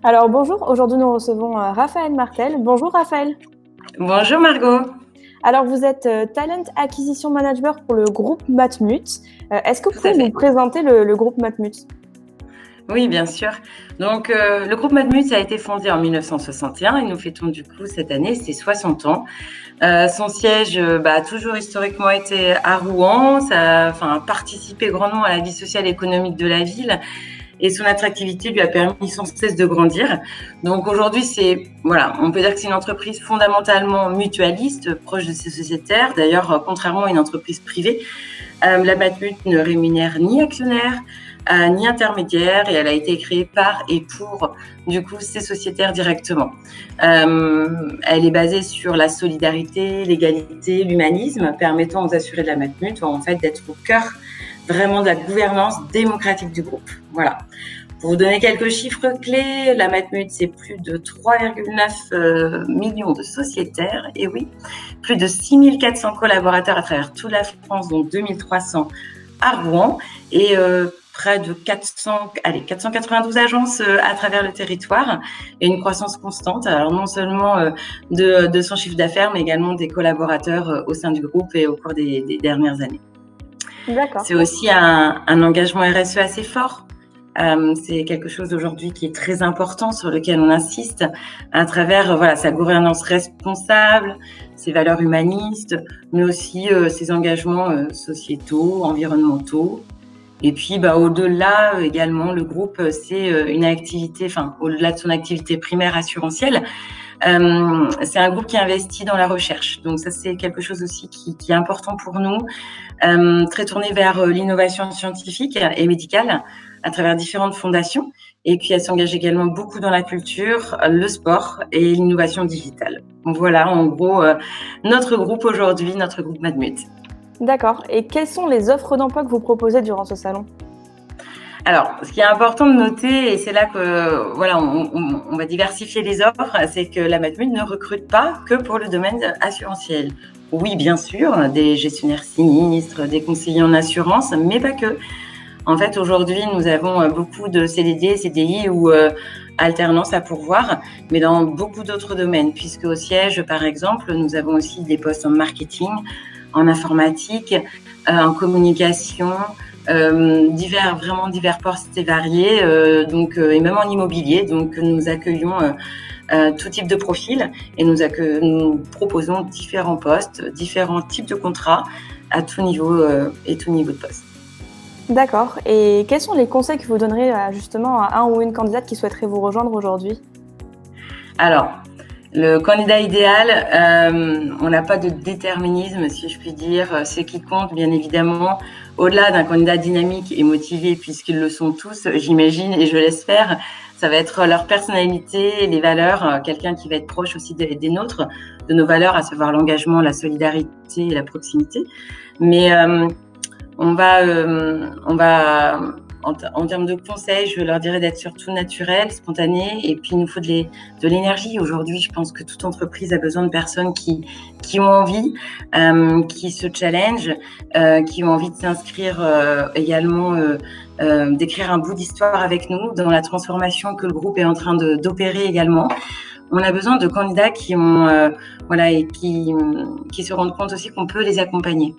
Alors bonjour, aujourd'hui nous recevons Raphaël Martel. Bonjour Raphaël. Bonjour Margot. Alors vous êtes Talent Acquisition Manager pour le groupe Matmut. Est-ce que vous Tout à pouvez nous fait. présenter le groupe Matmut? Oui, bien sûr. Donc, le groupe Matmut a été fondé en 1961 et nous fêtons du coup cette année ses 60 ans. Son siège a toujours historiquement été à Rouen. Ça a participé grandement à la vie sociale et économique de la ville et son attractivité lui a permis sans cesse de grandir. Donc aujourd'hui, on peut dire que c'est une entreprise fondamentalement mutualiste, proche de ses sociétaires. D'ailleurs, contrairement à une entreprise privée, la Matmut ne rémunère ni actionnaires, ni intermédiaire, et elle a été créée par et pour du coup ses sociétaires directement. Elle est basée sur la solidarité, l'égalité, l'humanisme, permettant aux assurés de la Matmut en fait d'être au cœur vraiment de la gouvernance démocratique du groupe. Voilà. Pour vous donner quelques chiffres clés, la Matmut, c'est plus de 3,9 millions de sociétaires, et oui, plus de 6400 collaborateurs à travers toute la France, dont 2300 à Rouen, et près de 492 agences à travers le territoire, et une croissance constante, alors non seulement de son chiffre d'affaires, mais également des collaborateurs au sein du groupe et au cours des dernières années. D'accord. C'est aussi un engagement RSE assez fort. C'est quelque chose aujourd'hui qui est très important, sur lequel on insiste à travers sa gouvernance responsable, ses valeurs humanistes, mais aussi ses engagements sociétaux, environnementaux. Et puis, au-delà également, le groupe, c'est une activité, au-delà de son activité primaire assurantielle, c'est un groupe qui investit dans la recherche. Donc ça, c'est quelque chose aussi qui est important pour nous, très tourné vers l'innovation scientifique et médicale à travers différentes fondations. Et puis, elle s'engage également beaucoup dans la culture, le sport et l'innovation digitale. Donc voilà, en gros, notre groupe aujourd'hui, notre groupe Matmut. D'accord. Et quelles sont les offres d'emploi que vous proposez durant ce salon? Alors, ce qui est important de noter, et c'est là que on va diversifier les offres, c'est que la Matmut ne recrute pas que pour le domaine assurantiel. Oui, bien sûr, des gestionnaires sinistres, des conseillers en assurance, mais pas que. En fait, aujourd'hui, nous avons beaucoup de CDD, CDI ou alternance à pourvoir, mais dans beaucoup d'autres domaines, puisque au siège, par exemple, nous avons aussi des postes en marketing, en informatique, en communication, divers postes et variés, et même en immobilier. Donc, nous accueillons tout type de profil et nous proposons différents postes, différents types de contrats à tout niveau et tout niveau de poste. D'accord. Et quels sont les conseils que vous donnerez justement à un ou une candidate qui souhaiterait vous rejoindre aujourd'hui? Alors, le candidat idéal, on n'a pas de déterminisme, si je puis dire. Ce qui compte, bien évidemment, au-delà d'un candidat dynamique et motivé, puisqu'ils le sont tous, j'imagine, et je l'espère, ça va être leur personnalité, les valeurs, quelqu'un qui va être proche aussi des nôtres, de nos valeurs, à savoir l'engagement, la solidarité et la proximité. Mais on va en termes de conseils, je leur dirais d'être surtout naturel, spontané, et puis il nous faut de l'énergie. Aujourd'hui, je pense que toute entreprise a besoin de personnes qui ont envie, qui se challengent, qui ont envie de s'inscrire également, d'écrire un bout d'histoire avec nous dans la transformation que le groupe est en train d'opérer également. On a besoin de candidats qui se rendent compte aussi qu'on peut les accompagner.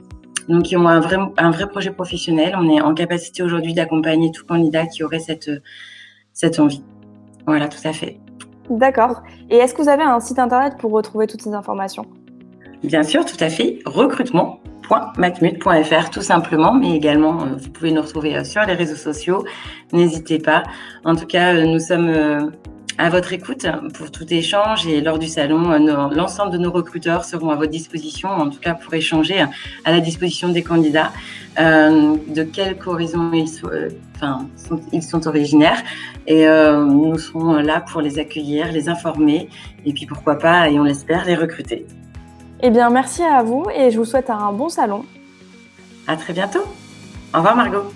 Donc, qui ont un vrai projet professionnel. On est en capacité aujourd'hui d'accompagner tout candidat qui aurait cette envie. Voilà, tout à fait. D'accord. Et est-ce que vous avez un site internet pour retrouver toutes ces informations? Bien sûr, tout à fait. Recrutement.matmut.fr, tout simplement, mais également, vous pouvez nous retrouver sur les réseaux sociaux. N'hésitez pas. En tout cas, nous sommes à votre écoute pour tout échange, et lors du salon, l'ensemble de nos recruteurs seront à votre disposition, en tout cas pour échanger à la disposition des candidats, de quel horizon ils sont originaires, et nous serons là pour les accueillir, les informer, et puis pourquoi pas, et on l'espère, les recruter. Eh bien, merci à vous et je vous souhaite un bon salon. À très bientôt. Au revoir Margot.